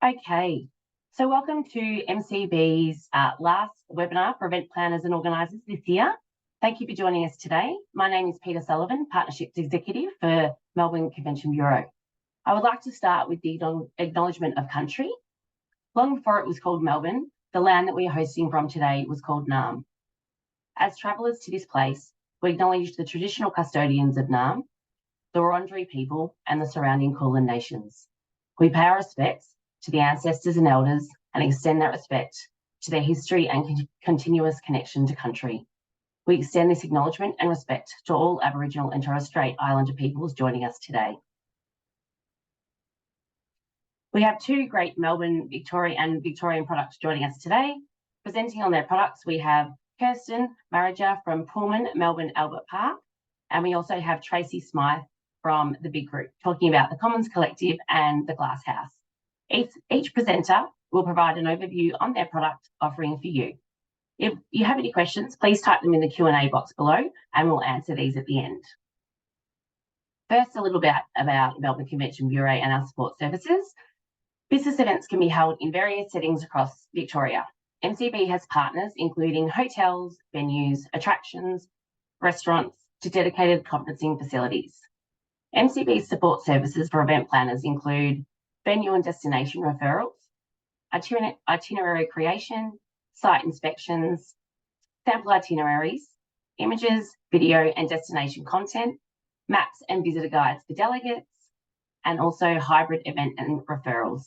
Okay, so welcome to MCB's last webinar for event planners and organisers this year. Thank you for joining us today. My name is Peter Sullivan, Partnerships Executive for Melbourne Convention Bureau. I would like to start with the acknowledgement of country. Long before it was called Melbourne, the land that we are hosting from today was called Naarm. As travellers to this place, we acknowledge the traditional custodians of Naarm, the Wurundjeri people and the surrounding Kulin nations. We pay our respects to the ancestors and elders and extend that respect to their history and continuous connection to country. We extend this acknowledgement and respect to all Aboriginal and Torres Strait Islander peoples joining us today. We have two great Melbourne Victorian products joining us today. Presenting on their products, we have Kirsten Marriger from Pullman Melbourne Albert Park, and we also have Tracy Smythe from the Big Group, talking about the Commons Collective and the Glasshouse. Each presenter will provide an overview on their product offering for you. If you have any questions, please type them in the Q&A box below and we'll answer these at the end. First, a little bit about Melbourne Convention Bureau and our support services. Business events can be held in various settings across Victoria. MCB has partners including hotels, venues, attractions, restaurants, to dedicated conferencing facilities. MCB's support services for event planners include venue and destination referrals, itinerary creation, site inspections, sample itineraries, images, video and destination content, maps and visitor guides for delegates, and also hybrid event and referrals,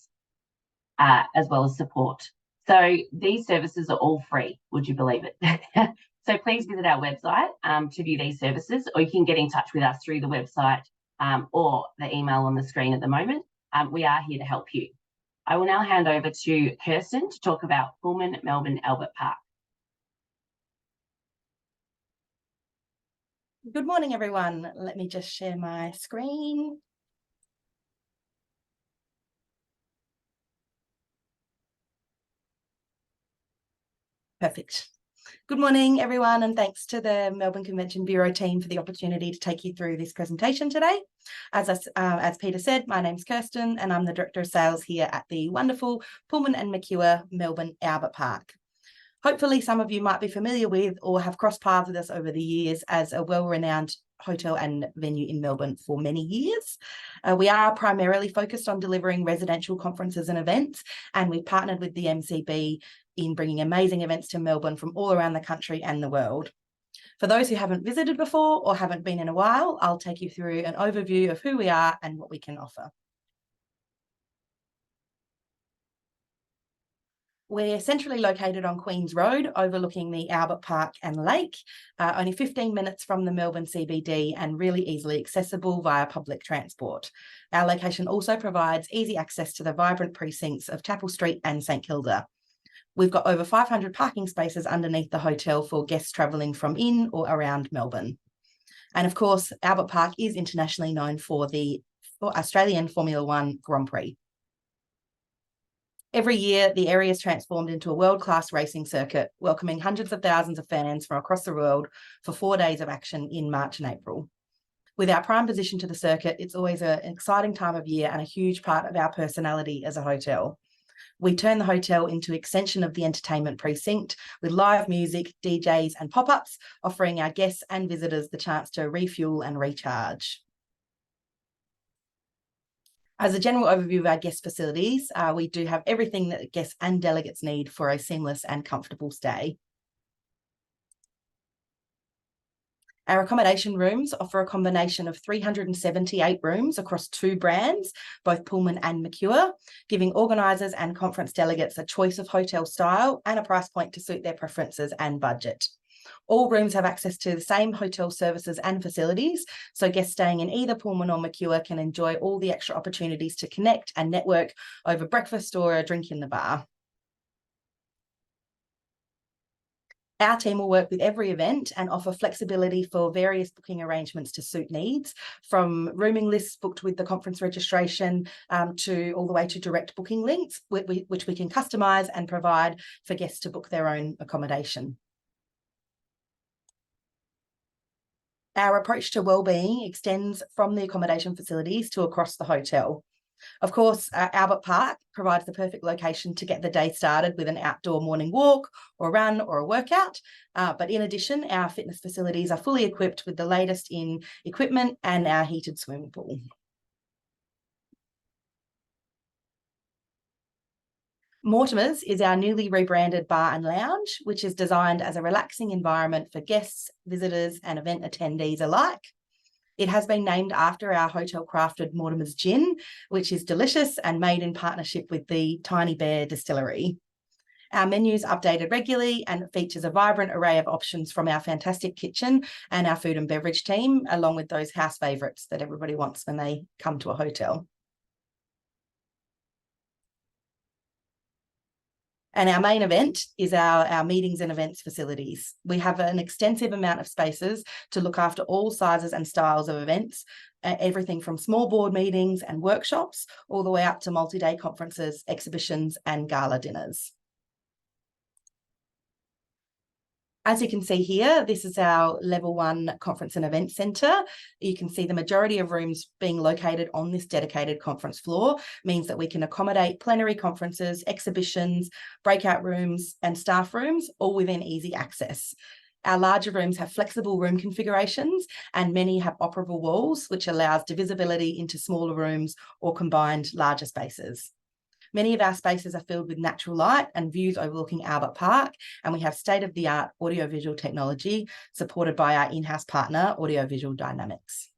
as well as support. So these services are all free, would you believe it? So please visit our website to view these services, or you can get in touch with us through the website or the email on the screen at the moment. We are here to help you. I will now hand over to Kirsten to talk about Pullman Melbourne Albert Park. Good morning, everyone. Let me just share my screen. Perfect. Good morning, everyone, and thanks to the Melbourne Convention Bureau team for the opportunity to take you through this presentation today. As Peter said, my name's Kirsten and I'm the Director of Sales here at the wonderful Pullman and Macquarie Melbourne Albert Park. Hopefully some of you might be familiar with or have crossed paths with us over the years as a well-renowned hotel and venue in Melbourne for many years. We are primarily focused on delivering residential conferences and events, and we've partnered with the MCB in bringing amazing events to Melbourne from all around the country and the world. For those who haven't visited before or haven't been in a while, I'll take you through an overview of who we are and what we can offer. We're centrally located on Queen's Road, overlooking the Albert Park and lake, only 15 minutes from the Melbourne CBD and really easily accessible via public transport. Our location also provides easy access to the vibrant precincts of Chapel Street and St Kilda. We've got over 500 parking spaces underneath the hotel for guests travelling from in or around Melbourne. And of course, Albert Park is internationally known for the Australian Formula One Grand Prix. Every year, the area is transformed into a world-class racing circuit, welcoming hundreds of thousands of fans from across the world for 4 days of action in March and April. With our prime position to the circuit, it's always an exciting time of year and a huge part of our personality as a hotel. We turn the hotel into an extension of the entertainment precinct with live music, DJs and pop-ups, offering our guests and visitors the chance to refuel and recharge. As a general overview of our guest facilities, we do have everything that guests and delegates need for a seamless and comfortable stay. Our accommodation rooms offer a combination of 378 rooms across 2 brands, both Pullman and Macquarie, giving organisers and conference delegates a choice of hotel style and a price point to suit their preferences and budget. All rooms have access to the same hotel services and facilities, so guests staying in either Pullman or Macquarie can enjoy all the extra opportunities to connect and network over breakfast or a drink in the bar. Our team will work with every event and offer flexibility for various booking arrangements to suit needs, from rooming lists booked with the conference registration to all the way to direct booking links, which we can customise and provide for guests to book their own accommodation. Our approach to wellbeing extends from the accommodation facilities to across the hotel. Of course, Albert Park provides the perfect location to get the day started with an outdoor morning walk or run or a workout. But in addition, our fitness facilities are fully equipped with the latest in equipment and our heated swimming pool. Mortimer's is our newly rebranded bar and lounge, which is designed as a relaxing environment for guests, visitors, and event attendees alike. It has been named after our hotel-crafted Mortimer's Gin, which is delicious and made in partnership with the Tiny Bear Distillery. Our menu is updated regularly and features a vibrant array of options from our fantastic kitchen and our food and beverage team, along with those house favourites that everybody wants when they come to a hotel. And our main event is our meetings and events facilities. We have an extensive amount of spaces to look after all sizes and styles of events, everything from small board meetings and workshops, all the way up to multi-day conferences, exhibitions, and gala dinners. As you can see here, this is our level 1 conference and event centre. You can see the majority of rooms being located on this dedicated conference floor means that we can accommodate plenary conferences, exhibitions, breakout rooms and staff rooms, all within easy access. Our larger rooms have flexible room configurations and many have operable walls, which allows divisibility into smaller rooms or combined larger spaces. Many of our spaces are filled with natural light and views overlooking Albert Park, and we have state-of-the-art audiovisual technology supported by our in-house partner, Audiovisual Dynamics.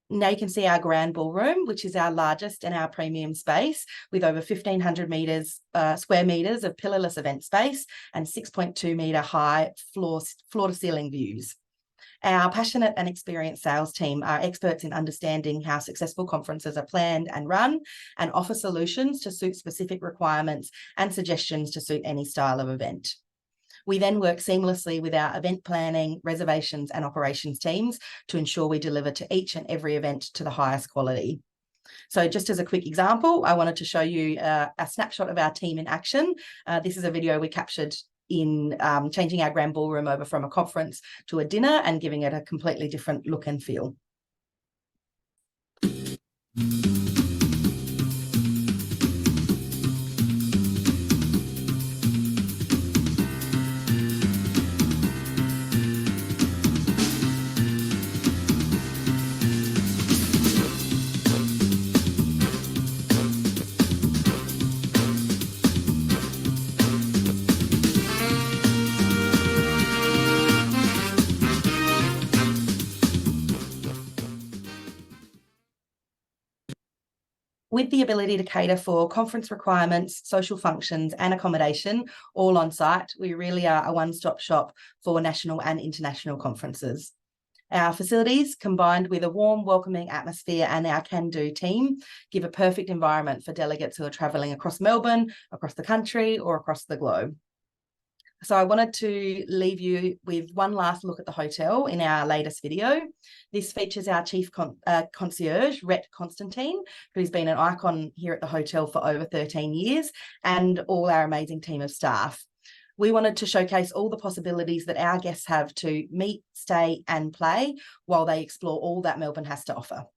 Now you can see our grand ballroom, which is our largest and our premium space, with over 1,500 square metres of pillarless event space and 6.2 metre high floor-to-ceiling views. Our passionate and experienced sales team are experts in understanding how successful conferences are planned and run and offer solutions to suit specific requirements and suggestions to suit any style of event. We then work seamlessly with our event planning, reservations and operations teams to ensure we deliver to each and every event to the highest quality. So just as a quick example, I wanted to show you a snapshot of our team in action. This is a video we captured in changing our grand ballroom over from a conference to a dinner and giving it a completely different look and feel. With the ability to cater for conference requirements, social functions and accommodation all on site, we really are a one-stop shop for national and international conferences. Our facilities, combined with a warm, welcoming atmosphere and our can-do team, give a perfect environment for delegates who are travelling across Melbourne, across the country or across the globe. So I wanted to leave you with one last look at the hotel in our latest video. This features our chief concierge, Rhett Constantine, who's been an icon here at the hotel for over 13 years, and all our amazing team of staff. We wanted to showcase all the possibilities that our guests have to meet, stay and play while they explore all that Melbourne has to offer.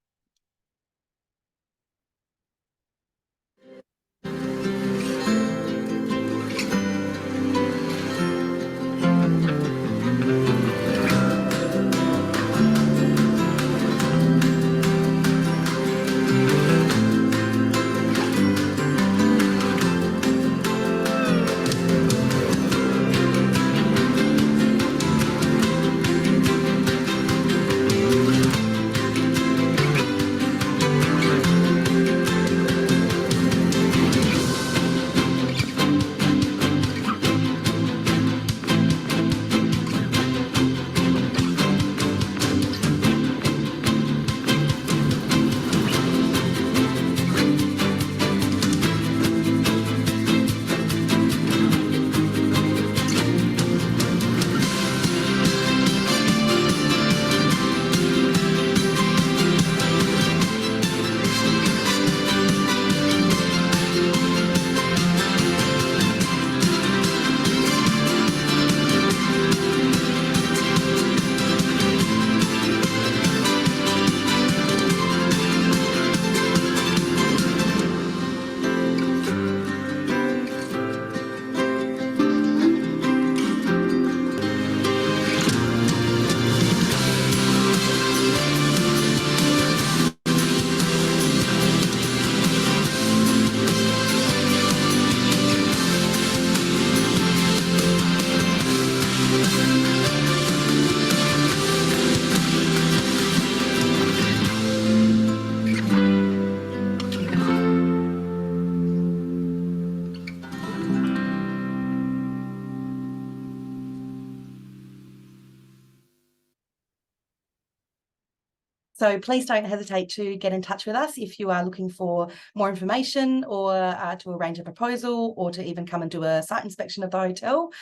So please don't hesitate to get in touch with us if you are looking for more information or to arrange a proposal or to even come and do a site inspection of the hotel.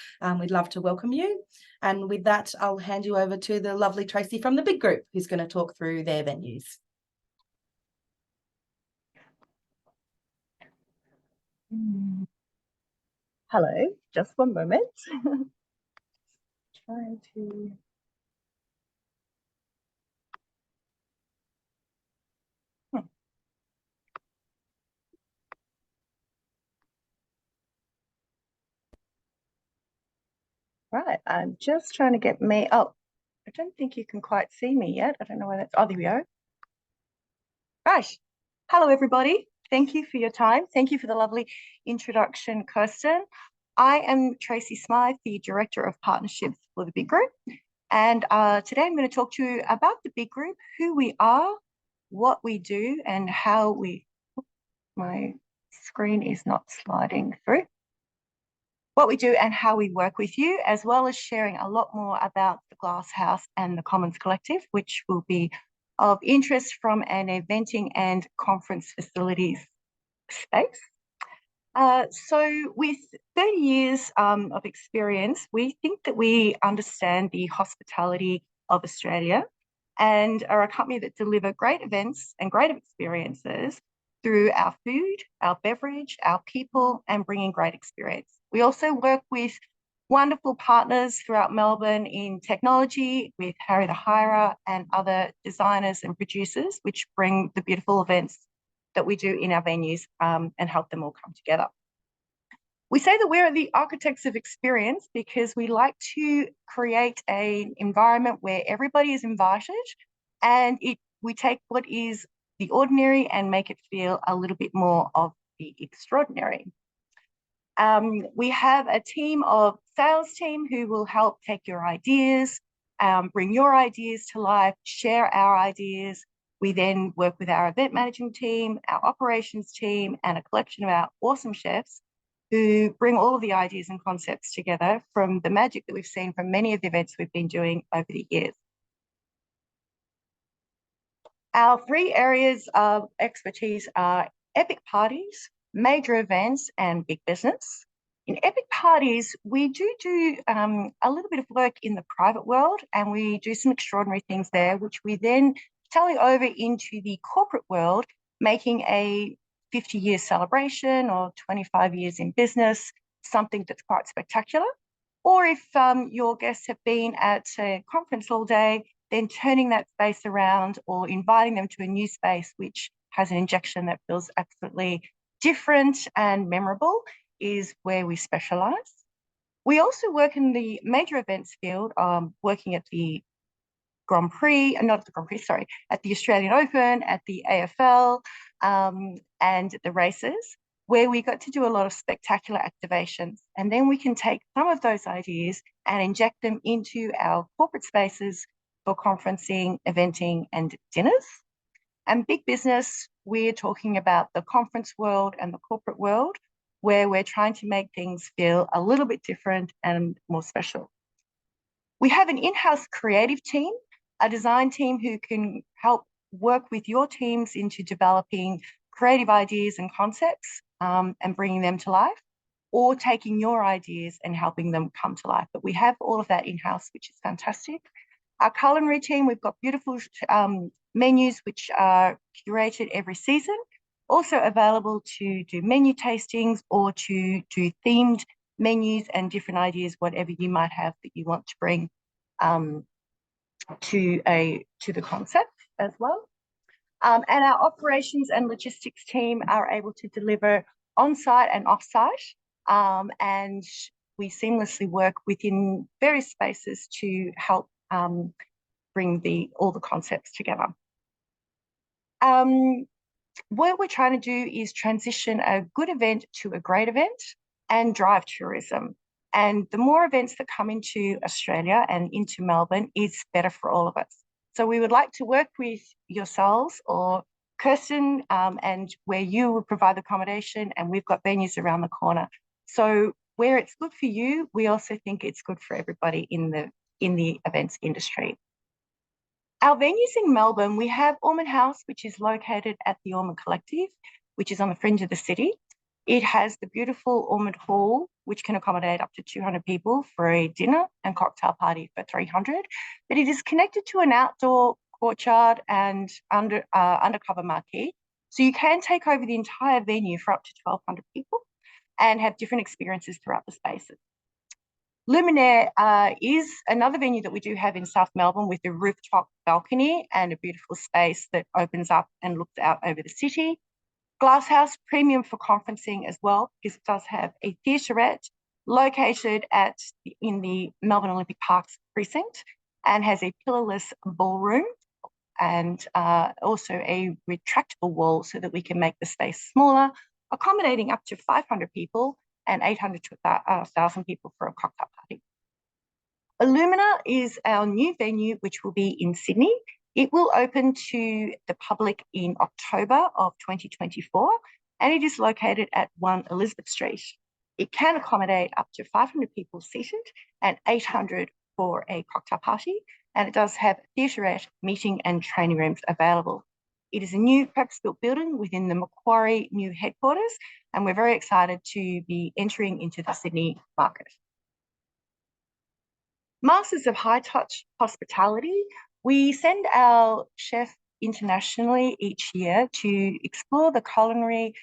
We'd love to welcome you. And with that, I'll hand you over to the lovely Tracy from the big group, who's going to talk through their venues. Hello, just one moment. Trying to. Right, I'm just trying to get me. Oh, I don't think you can quite see me yet. I don't know where that's. Oh, there we go. Right. Hello, everybody. Thank you for your time. Thank you for the lovely introduction, Kirsten. I am Tracy Smythe, the Director of Partnerships for the Big Group. And today I'm going to talk to you about the Big Group, who we are, what we do, and how we. My screen is not sliding through. What we do and how we work with you, as well as sharing a lot more about the Glasshouse and the Commons Collective, which will be of interest from an eventing and conference facilities space. So with 30 years of experience, we think that we understand the hospitality of Australia and are a company that deliver great events and great experiences through our food, our beverage, our people, and bringing great experience. We also work with wonderful partners throughout Melbourne in technology with Harry the Hirer and other designers and producers, which bring the beautiful events that we do in our venues and help them all come together. We say that we're the architects of experience because we like to create an environment where everybody is invited and we take what is the ordinary and make it feel a little bit more of the extraordinary. We have a team of sales team who will help take your ideas, bring your ideas to life, share our ideas. We then work with our event managing team, our operations team, and a collection of our awesome chefs who bring all of the ideas and concepts together from the magic that we've seen from many of the events we've been doing over the years. Our three areas of expertise are epic parties, major events, and big business. In epic parties, we do a little bit of work in the private world, and we do some extraordinary things there, which we then tally over into the corporate world, making a 50-year celebration or 25 years in business, something that's quite spectacular. Or if your guests have been at a conference all day, then turning that space around or inviting them to a new space, which has an injection that feels absolutely different and memorable, is where we specialise. We also work in the major events field, working at the Grand Prix, not at the Grand Prix, sorry, at the Australian Open, at the AFL, and the races, where we got to do a lot of spectacular activations. And then we can take some of those ideas and inject them into our corporate spaces for conferencing, eventing, and dinners. And big business, we're talking about the conference world and the corporate world, where we're trying to make things feel a little bit different and more special. We have an in-house creative team, a design team who can help work with your teams into developing creative ideas and concepts and bringing them to life, or taking your ideas and helping them come to life. But we have all of that in-house, which is fantastic. Our culinary team, we've got beautiful menus which are curated every season, also available to do menu tastings or to do themed menus and different ideas, whatever you might have that you want to bring to the concept as well. And our operations and logistics team are able to deliver on-site and off-site, and we seamlessly work within various spaces to help bring all the concepts together. What we're trying to do is transition a good event to a great event and drive tourism. And the more events that come into Australia and into Melbourne is better for all of us. So we would like to work with yourselves or Kirsten, and where you would provide the accommodation, and we've got venues around the corner. So where it's good for you, we also think it's good for everybody in the events industry. Our venues in Melbourne, we have Ormond House, which is located at the Ormond Collective, which is on the fringe of the city. It has the beautiful Ormond Hall, which can accommodate up to 200 people for a dinner and cocktail party for 300. But it is connected to an outdoor courtyard and undercover marquee. So you can take over the entire venue for up to 1,200 people and have different experiences throughout the spaces. Luminaire is another venue that we do have in South Melbourne with a rooftop balcony and a beautiful space that opens up and looks out over the city. Glasshouse, premium for conferencing as well, because it does have a theatrette located in the Melbourne Olympic Parks precinct and has a pillarless ballroom and also a retractable wall so that we can make the space smaller, accommodating up to 500 people and 800 to 1,000 people for a cocktail party. Illumina is our new venue, which will be in Sydney. It will open to the public in October of 2024, and it is located at 1 Elizabeth Street. It can accommodate up to 500 people seated and 800 for a cocktail party, and it does have theatrette, meeting and training rooms available. It is a new purpose-built building within the Macquarie new headquarters, and we're very excited to be entering into the Sydney market. Masters of High Touch Hospitality. We send our chef internationally each year to explore the culinary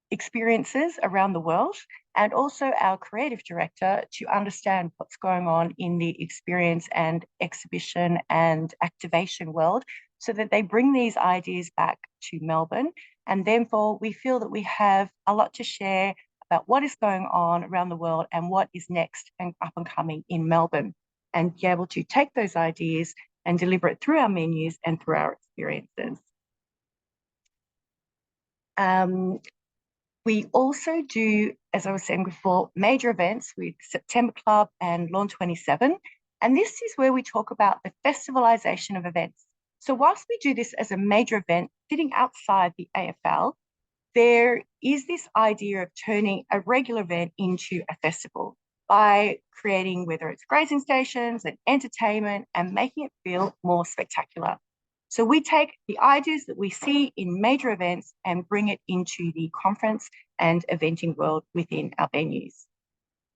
experiences around the world, and also our creative director to understand what's going on in the experience and exhibition and activation world so that they bring these ideas back to Melbourne. And therefore, we feel that we have a lot to share about what is going on around the world and what is next and up and coming in Melbourne, and be able to take those ideas and deliver it through our menus and through our experiences. We also do, as I was saying before, major events with September Club and Lawn 27. And this is where we talk about the festivalisation of events. So whilst we do this as a major event sitting outside the AFL, there is this idea of turning a regular event into a festival by creating, whether it's grazing stations and entertainment, and making it feel more spectacular. So we take the ideas that we see in major events and bring it into the conference and eventing world within our venues.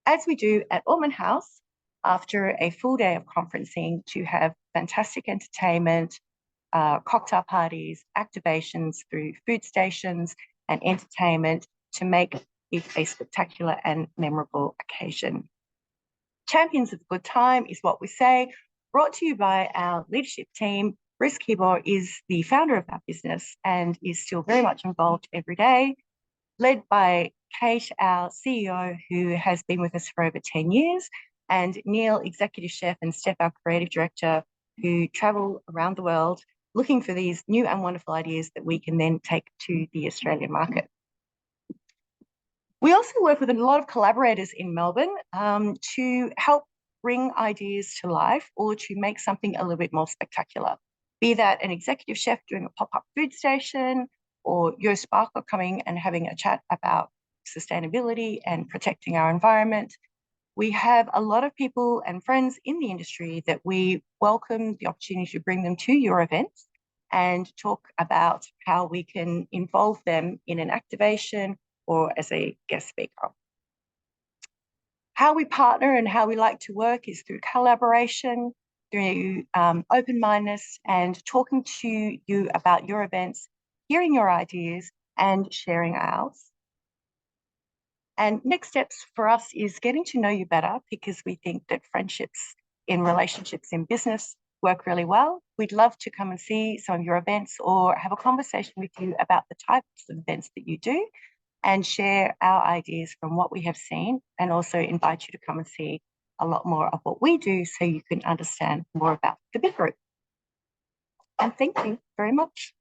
As we do at Ormond House, after a full day of conferencing, to have fantastic entertainment, cocktail parties, activations through food stations and entertainment to make it a spectacular and memorable occasion. Champions of the Good Time is what we say, brought to you by our leadership team. Bruce Kibor is the founder of our business and is still very much involved every day, led by Kate, our CEO, who has been with us for over 10 years, and Neil, executive chef, and Steph, our creative director, who travel around the world looking for these new and wonderful ideas that we can then take to the Australian market. We also work with a lot of collaborators in Melbourne to help bring ideas to life or to make something a little bit more spectacular. Be that an executive chef doing a pop-up food station, or Yo Sparkler coming and having a chat about sustainability and protecting our environment. We have a lot of people and friends in the industry that we welcome the opportunity to bring them to your events and talk about how we can involve them in an activation or as a guest speaker. How we partner and how we like to work is through collaboration, through open-mindedness and talking to you about your events, hearing your ideas and sharing ours. And next steps for us is getting to know you better, because we think that friendships in relationships in business work really well. We'd love to come and see some of your events or have a conversation with you about the types of events that you do and share our ideas from what we have seen, and also invite you to come and see a lot more of what we do so you can understand more about the big group. And thank you very much.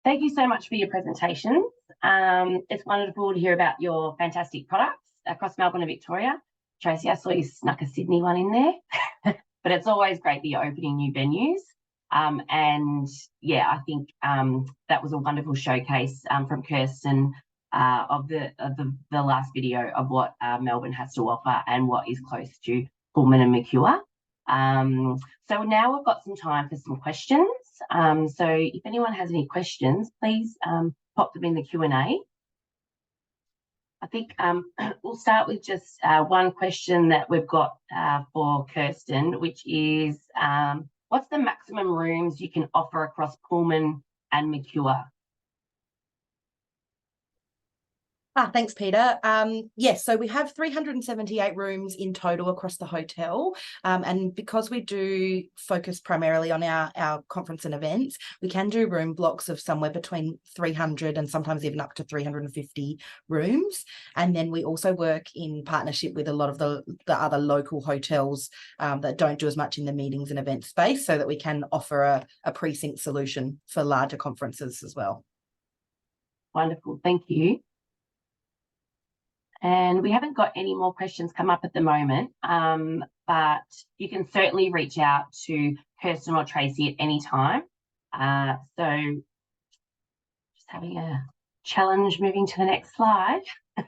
Thank you so much for your presentations. It's wonderful to hear about your fantastic products across Melbourne and Victoria. Tracy, I saw you snuck a Sydney one in there, but it's always great that you're opening new venues. And yeah, I think that was a wonderful showcase from Kirsten of the last video of what Melbourne has to offer and what is close to Pullman and Mercure. So now we've got some time for some questions. So if anyone has any questions, please pop them in the Q&A. I think we'll start with just one question that we've got for Kirsten, which is, what's the maximum rooms you can offer across Pullman and Mercure? Thanks, Peter. Yes, so we have 378 rooms in total across the hotel. And because we do focus primarily on our conference and events, we can do room blocks of somewhere between 300 and sometimes even up to 350 rooms. And then we also work in partnership with a lot of the other local hotels that don't do as much in the meetings and event space, so that we can offer a precinct solution for larger conferences as well. Wonderful, thank you. And we haven't got any more questions come up at the moment, but you can certainly reach out to Kirsten or Tracy at any time. So just having a challenge moving to the next slide.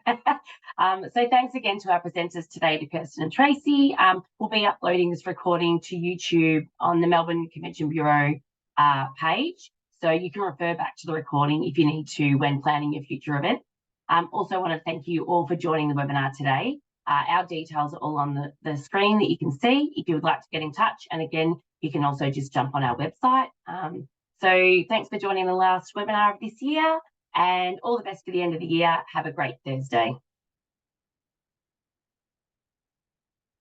So thanks again to our presenters today, to Kirsten and Tracy. We'll be uploading this recording to YouTube on the Melbourne Convention Bureau page. So you can refer back to the recording if you need to when planning your future event. Also want to thank you all for joining the webinar today. Our details are all on the screen that you can see if you would like to get in touch. And again, you can also just jump on our website. So thanks for joining the last webinar of this year, and all the best for the end of the year. Have a great Thursday.